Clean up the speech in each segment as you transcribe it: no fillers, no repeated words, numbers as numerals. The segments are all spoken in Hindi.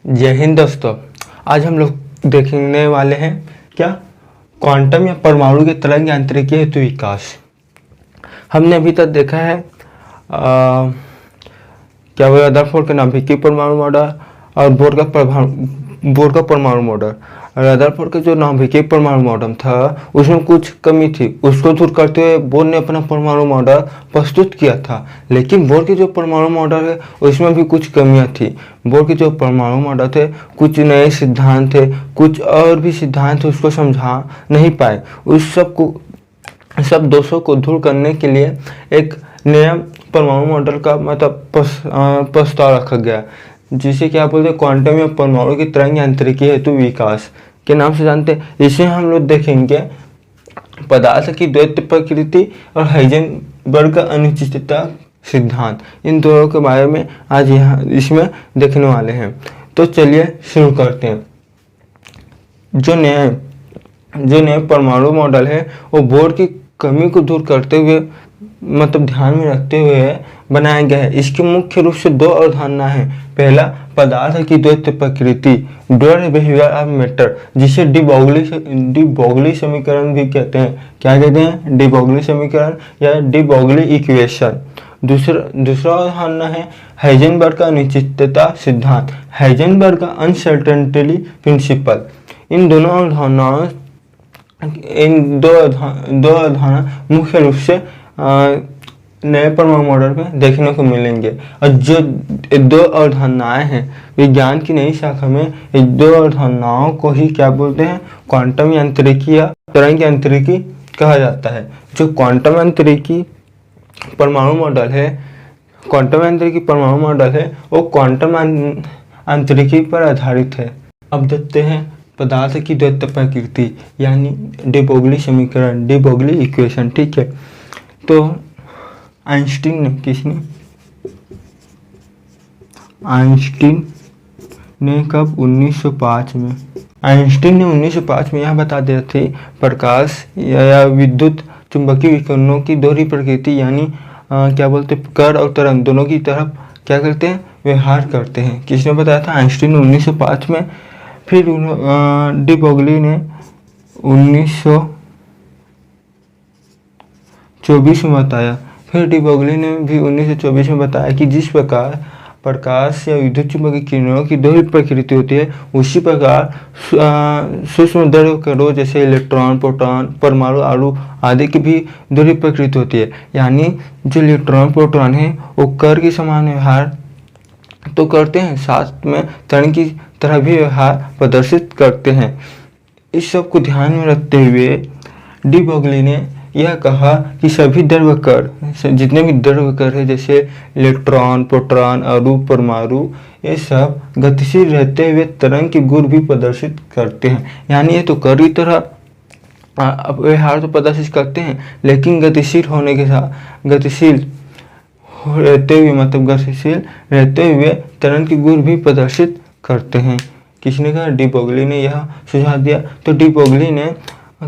जय हिंद दोस्तों। आज हम लोग देखने वाले हैं क्या क्वांटम या परमाणु के तरंग यांत्रिकी हेतु विकास। हमने अभी तक देखा है क्या वो रदरफोर्ड के नाभिकीय परमाणु मॉडल और बोर का परमाणु मॉडल। रदरफोर्ड का जो नाभिकीय परमाणु मॉडल था उसमें कुछ कमी थी, उसको दूर करते हुए बोर ने अपना परमाणु मॉडल प्रस्तुत किया था। लेकिन बोर के जो परमाणु मॉडल है उसमें भी कुछ कमियां थी। बोर के जो परमाणु मॉडल थे कुछ नए सिद्धांत थे, कुछ और भी सिद्धांत थे, उसको समझा नहीं पाए। उस सब दोषों को दूर करने के लिए एक नया परमाणु मॉडल का मतलब प्रस्ताव रखा गया, जिसे क्या बोलते हैं क्वांटम या परमाणु की तरंग यांत्रिकी हेतु विकास के नाम से जानते हैं। इसे हम लोग देखेंगे पदार्थ की द्वैत प्रकृति और हाइजेनबर्ग का अनिश्चितता सिद्धांत, इन दोनों के बारे में आज यहाँ इसमें देखने वाले हैं। तो चलिए शुरू करते हैं। जो नया परमाणु मॉडल है वो बोर की कमी को दूर करते हुए मतलब ध्यान में रखते हुए बनाया गया है। इसकी मुख्य रूप से दो अवधारणा है। पहला, पदार्थ की द्वैत प्रकृति, ड्यूअल बिहेवियर ऑफ मैटर, जिसे डी ब्रोगली समीकरण भी कहते हैं। क्या कहते हैं? डी ब्रोगली समीकरण या डी ब्रोगली इक्वेशन। दूसरा अवधारणा है हाइजेनबर्ग का अनिश्चितता सिद्धांत, हाइजेनबर्ग का अनसर्टेनिटी प्रिंसिपल। इन दो अवधारणा मुख्य रूप से नए परमाणु मॉडल में देखने को मिलेंगे। और जो दो अवधारणाएं हैं विज्ञान की नई शाखा में, इन दो अवधारणाओं को ही क्या बोलते हैं? क्वांटम यांत्रिकी या तरंग यांत्रिकी कहा जाता है। जो क्वांटम यांत्रिकी परमाणु मॉडल है वो क्वांटम यांत्रिकी पर आधारित है। अब देखते हैं पदार्थ की द्वैत प्रकृति यानी डी ब्रोगली समीकरण, डी ब्रोगली इक्वेशन। ठीक है, तो आइंस्टीन ने कब 1905 में आइंस्टीन ने 1905 में यह बता दिया थे प्रकाश या विद्युत चुंबकीय विकिरणों की दोहरी प्रकृति यानी क्या बोलते कण और तरंग दोनों की तरफ क्या करते हैं? व्यवहार करते हैं। किसने बताया था? आइंस्टीन ने 1905 में। फिर डी ब्रोगली ने 1924 में बताया। फिर डी ब्रोगली ने भी 1924 में बताया कि जिस प्रकार प्रकाश या विद्युत चुंबकीय किरणों की दोहरी प्रकृति होती है उसी प्रकार सूक्ष्म द्रव्य कणों जैसे इलेक्ट्रॉन, प्रोटॉन, परमाणु, अणु आदि की भी दोहरी प्रकृति होती है। यानी जो इलेक्ट्रॉन प्रोटॉन है वो कण के समान व्यवहार तो करते हैं, साथ में तरंग की तरह भी व्यवहार प्रदर्शित करते हैं। इस सब को ध्यान में रखते हुए डी ब्रोगली ने यह कहा कि सभी द्रव्य कण, जितने भी द्रव्य कण है जैसे इलेक्ट्रॉन, प्रोटॉन, अणु, परमाणु, ये सब गतिशील रहते हुए तरंग की गुण भी प्रदर्शित करते हैं। यानी ये तो कण की तरह व्यवहार तो प्रदर्शित करते हैं, लेकिन गतिशील रहते हुए तरंग की गुण भी प्रदर्शित करते हैं। किसने कहा? डी ब्रोगली ने यह सुझाव दिया। तो डी ब्रोगली ने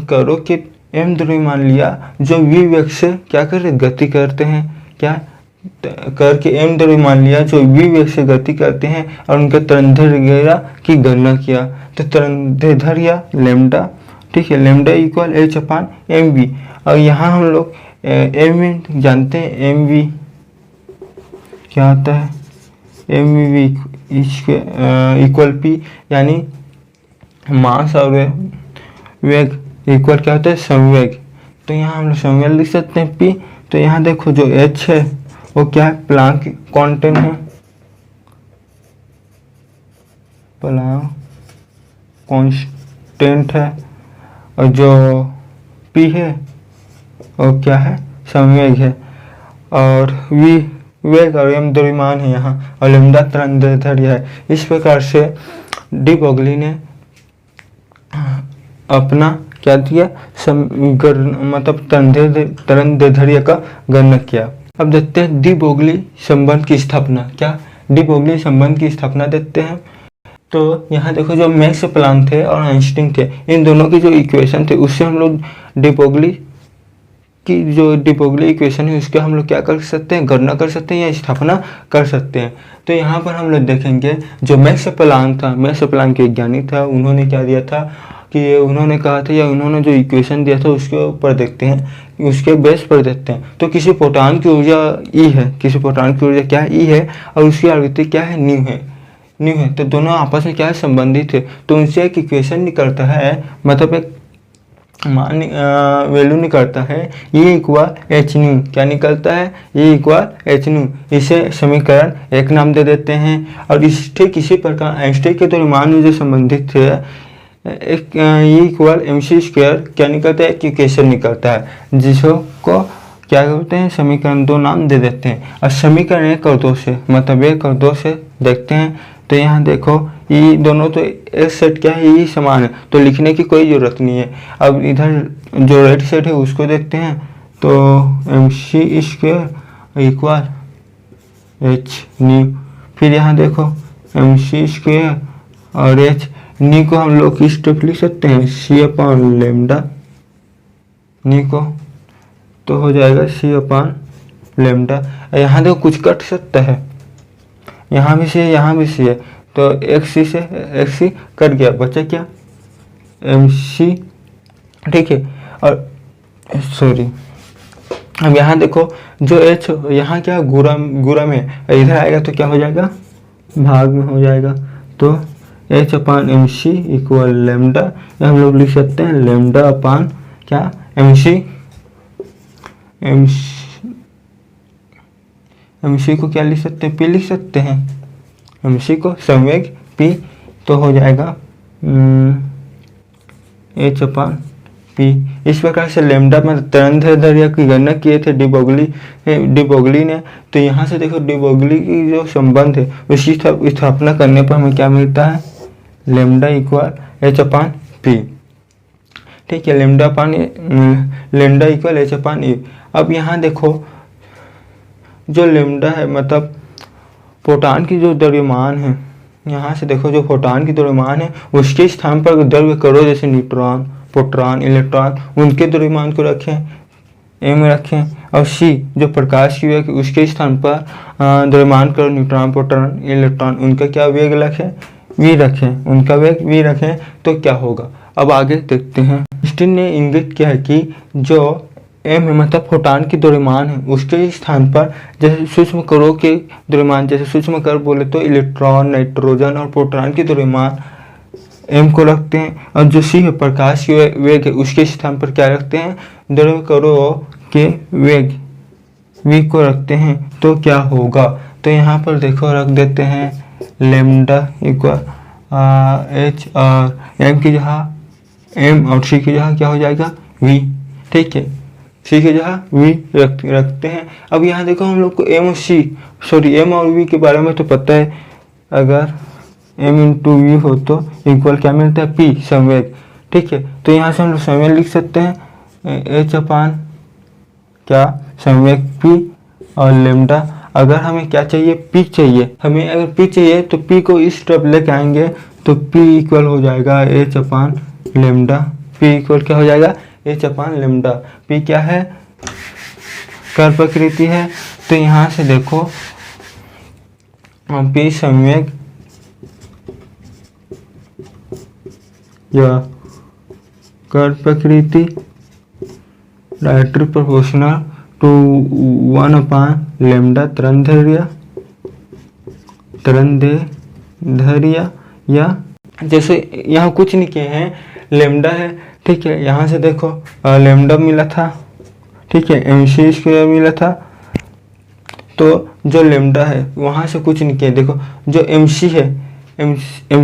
कणों के एम द्रव्यमान लिया जो वी वेग से क्या कर गति करते हैं, क्या करके एम द्रव्यमान लिया जो वी वेग से गति करते हैं और उनके तरंगदैर्घ्य की गणना किया। तो तरंगदैर्घ्य लैम्डा, ठीक है, लैम्डा इक्वल h/mv। और यहाँ हम लोग mv जानते हैं, mv क्या होता है? mv इक्वल p यानी मास और वेग इक्वल क्या होता है? संवेग। तो यहाँ हम लोग संवेग लिख सकते हैं p। तो यहाँ देखो जो h है वो क्या है? प्लांक कांस्टेंट है, प्लांक कांस्टेंट है। और जो p है वो क्या है? संवेग है। और v वेग और m द्रव्यमान है यहाँ, और लैम्डा तरंगदैर्घ्य है। इस प्रकार से डी ब्रोगली ने अपना क्या दिया? मतलब तरंगदैर्घ्य का गणना किया। अब देखते हैं डी ब्रोगली संबंध की स्थापना। क्या डी ब्रोगली संबंध की स्थापना देखते हैं। तो यहाँ देखो जो मैक्स प्लैंक थे और आइंस्टीन थे, इन दोनों की जो इक्वेशन थे उससे हम लोग डी ब्रोगली की जो डी ब्रोगली इक्वेशन है उसके हम लोग क्या कर सकते हैं, गणना कर सकते हैं या स्थापना कर सकते हैं। तो यहाँ पर हम लोग देखेंगे जो मैक्स प्लांक था, मैक्स प्लांक वैज्ञानिक था, उन्होंने क्या दिया था कि उन्होंने कहा था या उन्होंने जो इक्वेशन दिया था उसके ऊपर देखते हैं, उसके बेस पर देखते हैं। तो किसी प्रोटॉन की ऊर्जा ई है, किसी प्रोटॉन की ऊर्जा क्या है, ई है, और उसकी आवृत्ति क्या है, न्यू है, न्यू है। तो दोनों आपस में क्या है, संबंधित है। तो उनसे एक इक्वेशन निकलता है, मतलब एक मान वैल्यू निकलता है, ये इक्वल एच न्यू। क्या निकलता है, ये इक्वल एच न्यू। इसे समीकरण एक नाम दे देते हैं। और इस ठीक इसी प्रकार आइंस्टाइन के द्रव्यमान में जो संबंधित है एक ये इक्वल एम सी स्क्वायर क्या निकलता है, इक्वेशन निकलता है, जिसको क्या करते हैं, समीकरण 2 नाम दे देते हैं। और समीकरण 1 और 2 से, मतलब 1 और 2 से देखते हैं। तो यहाँ देखो ये दोनों तो एक सेट क्या है, यही समान है, तो लिखने की कोई ज़रूरत नहीं है। अब इधर जो राइट सेट है उसको देखते हैं। तो M C square equal H nu. फिर यहाँ देखो एम सी स्क्वायर और एच न्यू को हम लोग किस तरफ लिख सकते हैं, सी अपॉन लेमडा। न्यू को तो हो जाएगा सी अपॉन लेमडा। यहाँ देखो कुछ कट सकता है, यहाँ भी सी है, यहाँ भी सी है, तो एक सी से एक सी कट गया, बचा क्या, एम सी, ठीक है। और सॉरी, अब यहाँ देखो जो एच यहाँ क्या गुणा में इधर आएगा तो क्या हो जाएगा, भाग में हो जाएगा। तो एच अपान एम सी इक्वल लेमडा, हम लोग लिख सकते हैं लेमडा अपान क्या, एम सी को क्या लिख सकते हैं, पी लिख सकते हैं, एम सी को संवेग पी। तो हो जाएगा एच अपान पी। इस प्रकार से लेमडा में तरंगदैर्ध्य की गणना किए थे डी ब्रोगली ने। तो यहाँ से देखो डी ब्रोगली की जो संबंध है उसकी स्थापना करने पर हमें क्या मिलता है, लेमडा इक्वल एच अपान पी, ठीक है। लेमडा इक्वल एच अपान ई। अब यहाँ देखो जो लेमडा है, मतलब प्रोटॉन की जो द्रव्यमान है, यहाँ से देखो जो प्रोटॉन की द्रव्यमान है उसके स्थान पर द्रव्य करो, जैसे न्यूट्रॉन, प्रोटॉन, इलेक्ट्रॉन, उनके द्रव्यमान को रखें, एम रखें। और सी जो प्रकाश की वेग उसके स्थान पर द्रव्यमान करो, न्यूट्रॉन, प्रोटॉन, इलेक्ट्रॉन, उनका क्या वेग रखें, वी रखें, उनका वेग वी रखें। तो क्या होगा, अब आगे देखते हैं। आइंस्टीन ने इंगित किया है कि जो एम है, मतलब प्रोटॉन की द्रव्यमान है, उसके स्थान पर जैसे सूक्ष्म कणों के द्रव्यमान, जैसे सूक्ष्म कण बोले तो इलेक्ट्रॉन, नाइट्रोजन और प्रोटॉन की द्रव्यमान एम को रखते हैं। और जो सी है प्रकाश की वेग है, उसके स्थान पर क्या रखते हैं, द्रव्य कणों के वेग वी को रखते हैं। तो क्या होगा, तो यहाँ पर देखो रख देते हैं लेमडा इक्वल एच और एम की जगह एम और सी की जगह क्या हो जाएगा, वी, ठीक है। सी की जगह वी रखते हैं। अब यहाँ देखो हम लोग को एम और वी के बारे में तो पता है, अगर एम इंटू वी हो तो इक्वल क्या मिलता है, पी, संवेग, ठीक है। तो यहाँ से हम लोग संवेग लिख सकते हैं एच अपान क्या, संवेग पी और लेमडा। अगर हमें क्या चाहिए, पी चाहिए, हमें अगर पी चाहिए तो पी को इस तरफ लेके आएंगे तो पी इक्वल हो जाएगा एच अपान लेमडा। पी इक्वल क्या हो जाएगा, एच अपान लेमडा। पी क्या है, कर्व प्रकृति है। तो यहाँ से देखो पी संवेग या कर्व प्रकृति directly proportional to 1 upon lambda तरंगदैर्ध्य, या जैसे यहाँ कुछ नहीं किए हैं, लेमडा है, ठीक है। यहाँ से देखो लेमडा मिला था, ठीक है, एम सी स्क्वायर मिला था। तो जो लेमडा है वहाँ से कुछ नहीं किया, देखो जो एम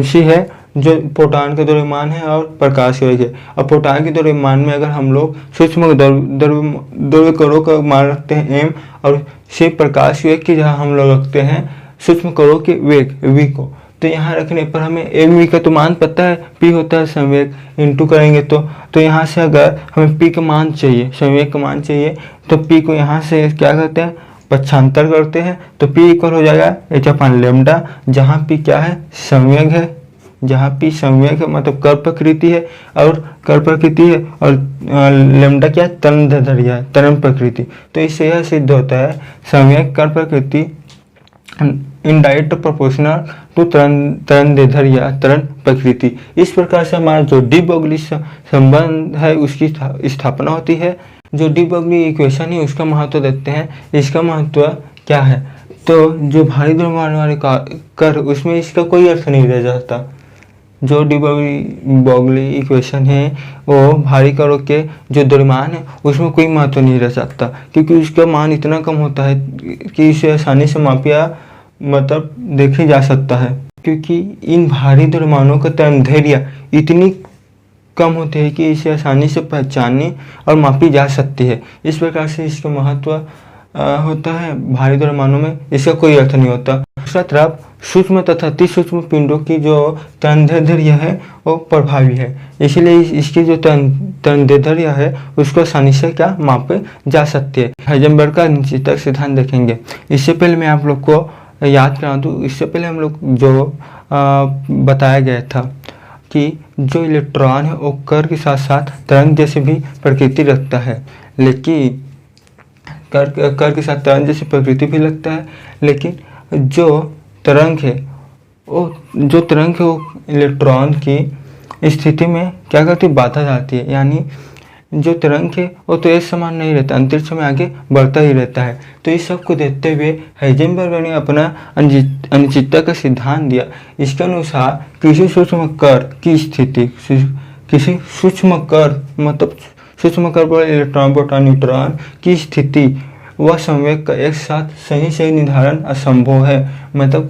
सी है जो प्रोटॉन का द्रव्यमान है और प्रकाश की वेग है। और प्रोटॉन के द्रव्यमान में अगर हम लोग सूक्ष्म द्रव्य कणों का मान रखते हैं एम, और सी प्रकाश की वेग की जगह हम लोग रखते हैं सूक्ष्म कणों के वेग वी को। तो यहाँ रखने पर हमें एम वी का तो मान पता है, पी होता है संवेग, इंटू करेंगे तो यहाँ से अगर हमें पी का मान चाहिए, संवेग का मान चाहिए, तो पी को यहाँ से क्या करते हैं, पक्षांतर करते हैं। तो पी इक्वल हो जाएगा एच अपान लेमडा, जहाँ पी क्या है, संवेग है, जहाँ पे संवेग है मतलब कर प्रकृति है और कर प्रकृति है, और लैम्डा क्या है, तरंग दैर्ध्य है, तरंग प्रकृति। तो इससे यह सिद्ध होता है संवेग कर प्रकृति इनडायरेक्ट प्रोपोर्शनल टू तरंग दैर्ध्य या तरंग प्रकृति। इस प्रकार से हमारा जो डी ब्रोगली संबंध है उसकी स्थापना होती है। जो डी ब्रोगली इक्वेशन है उसका महत्व देखते हैं। इसका महत्व क्या है, तो जो भारी द्रव्यमान वाले कर उसमें इसका कोई अर्थ नहीं रह जाता। जो डी ब्रोगली इक्वेशन है वो भारी कणों के जो द्रव्यमान है उसमें कोई महत्व नहीं रह सकता, क्योंकि उसका मान इतना कम होता है कि इसे आसानी से मापिया मतलब देखी जा सकता है, क्योंकि इन भारी द्रव्यमानों का तरंग दैर्ध्य इतनी कम होती है कि इसे आसानी से पहचाननी और मापी जा सकती है। इस प्रकार से इसका महत्व होता है। भारी द्रव्यमानों में इसका कोई अर्थ नहीं होता। दूसरा तरफ सूक्ष्म तथा अति सूक्ष्म पिंडों की जो तरंग दैर्ध्य है वो प्रभावी है, इसलिए इसकी जो तरंग दैर्ध्य है उसको आसानी से क्या मापे जा सकती है। हाइजेनबर्ग का अनिश्चितता सिद्धांत देखेंगे। इससे पहले मैं आप लोग को याद करा दूँ, इससे पहले हम लोग जो बताया गया था कि जो इलेक्ट्रॉन है वो कर के साथ साथ तरंग जैसे भी प्रकृति रखता है, लेकिन कर के साथ तरंग जैसी प्रकृति भी लगता है, लेकिन जो तरंग है वो इलेक्ट्रॉन की स्थिति में क्या करती है, बाधा डालती है। यानी जो तरंग है वो तो एक समान नहीं रहता, अंतरिक्ष में आगे बढ़ता ही रहता है। तो इस सब को देखते हुए हाइजेनबर्ग ने अपना अनिश्चितता का सिद्धांत दिया। इसके अनुसार किसी सूक्ष्म कर की स्थिति, किसी सूक्ष्म कर मतलब सूक्ष्म कर पर इलेक्ट्रॉन प्रोटॉन न्यूट्रॉन की स्थिति वह संवेग का एक साथ सही निर्धारण असंभव है। मतलब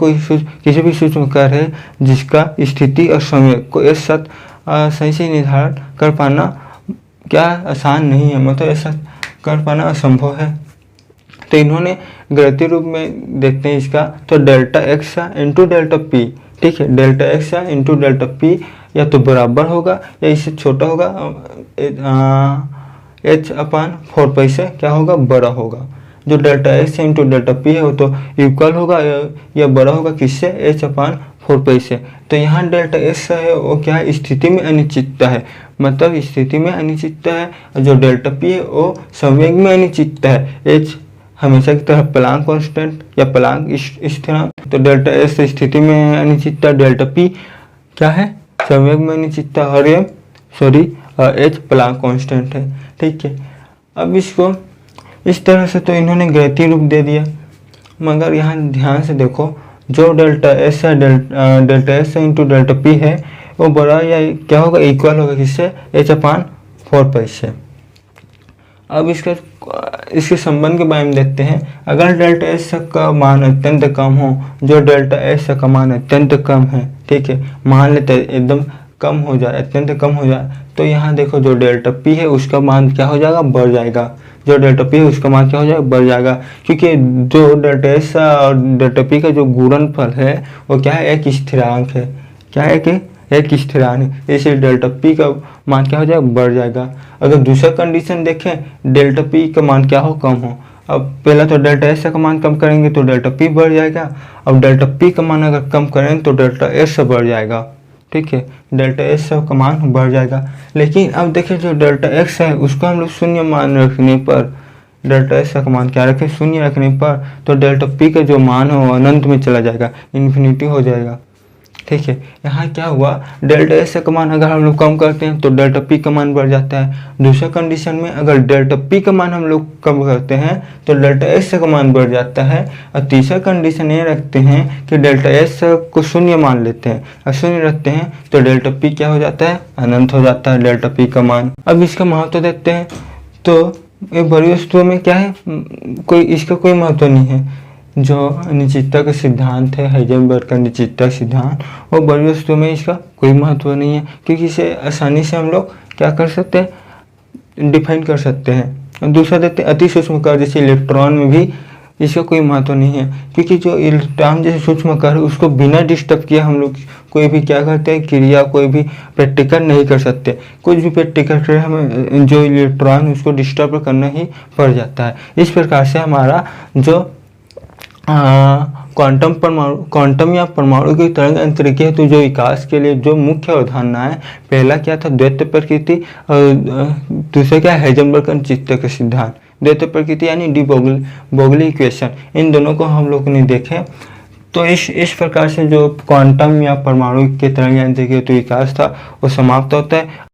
किसी भी सूक्ष्म कर है जिसका स्थिति और संवेग को एक साथ सही निर्धारण कर पाना क्या आसान नहीं है, मतलब ऐसा कर पाना असंभव है। तो इन्होंने गणितीय रूप में देखते हैं इसका, तो delta x into delta P, ठीक है, delta x into delta P या तो बराबर होगा या इससे छोटा होगा, एच अपान 4 से क्या होगा, बड़ा होगा। जो delta x into delta P है वो तो इक्वल होगा या बड़ा होगा किससे, एच अपान 4 से। तो यहाँ डेल्टा एक्स है वो क्या है, स्थिति में अनिश्चितता है, मतलब स्थिति में अनिश्चितता है। और जो डेल्टा पी है वो संवेग में अनिश्चितता है। एच हमेशा की तरह प्लांक कांस्टेंट या प्लांक स्थिरांक। तो डेल्टा एस स्थिति में अनिश्चितता, डेल्टा पी क्या है, संवेग में अनिश्चितता, और ये एच प्लांक कांस्टेंट है, ठीक है। अब इसको इस तरह से तो इन्होंने गणितीय रूप दे दिया, मगर यहाँ ध्यान से देखो, जो डेल्टा एस है delta S into delta P है वो बड़ा या क्या होगा, इक्वल होगा किससे, एच अपान 4 से। अब इसके संबंध के बारे में देखते हैं। अगर डेल्टा एस का मान अत्यंत कम हो, जो डेल्टा एस का मान अत्यंत कम है, ठीक है, मान लेते एकदम कम हो जाए, अत्यंत कम हो जाए, तो यहाँ देखो जो डेल्टा पी है उसका मान क्या हो जाएगा, बढ़ जाएगा। जो डेल्टा पी है उसका मान क्या हो जाएगा, बढ़ जाएगा, क्योंकि जो डेल्टा एस और डेल्टा पी का जो गुणनफल है वो क्या है, एक स्थिरांक है। क्या है कि एक स्थिरांक है, इसलिए डेल्टा पी का मान क्या हो जाएगा, बढ़ जाएगा। अगर दूसरा कंडीशन देखें, डेल्टा पी का मान क्या हो, कम हो। अब पहला तो डेल्टा एस का मान कम करेंगे तो डेल्टा पी बढ़ जाएगा। अब डेल्टा पी का मान अगर कम करें तो डेल्टा एस बढ़ जाएगा, ठीक है, डेल्टा एस का मान बढ़ जाएगा। लेकिन अब देखिए जो डेल्टा एक्स है उसको हम लोग शून्य मान रखने पर, डेल्टा एस का मान क्या रखें, शून्य रखने पर, तो डेल्टा पी का जो मान है वो अनंत में चला जाएगा, इन्फिनिटी हो जाएगा, ठीक है। यहाँ क्या हुआ, डेल्टा एस का मान अगर हम लोग कम करते हैं तो डेल्टा पी का मान बढ़ जाता है। दूसरा कंडीशन में अगर डेल्टा पी का मान हम लोग कम करते हैं तो डेल्टा एस का मान बढ़ जाता है। और तीसरा कंडीशन ये रखते हैं कि डेल्टा एस को शून्य मान लेते हैं, और शून्य रखते हैं तो डेल्टा पी क्या हो जाता है, अनंत हो जाता है डेल्टा पी का मान। अब इसका महत्व देखते हैं, तो ये बड़ी वस्तुओं में क्या है, इसका कोई महत्व नहीं है। जो अनिश्चितता का सिद्धांत है, हाइजेनबर्ग का अनिश्चितता सिद्धांत, वो बड़ी वस्तुओं में इसका कोई महत्व नहीं है, क्योंकि इसे आसानी से हम लोग क्या कर सकते हैं, डिफाइन कर सकते हैं। दूसरा देखते हैं अति सूक्ष्म कण जैसे इलेक्ट्रॉन में भी इसका कोई महत्व नहीं है, क्योंकि जो इलेक्ट्रॉन जैसे सूक्ष्म कण उसको बिना डिस्टर्ब किए हम लोग कोई भी क्या करते हैं, क्रिया कोई भी प्रैक्टिकल नहीं कर सकते। कुछ भी प्रैक्टिकल करें हमें जो इलेक्ट्रॉन उसको डिस्टर्ब करना ही पड़ जाता है। इस प्रकार से हमारा जो क्वांटम या परमाणु की तरंग अंतरिक्ष हेतु जो विकास के लिए जो मुख्य अवधारणा है, पहला क्या था, द्वैत प्रकृति, और दूसरा क्या, हाइजेनबर्ग अनिश्चितता का सिद्धांत। द्वैत प्रकृति यानी डी ब्रोगली इक्वेशन, इन दोनों को हम लोगों ने देखे। तो इस प्रकार से जो क्वांटम या परमाणु के तरंग यांत्रिकी हेतु विकास था वो समाप्त होता है।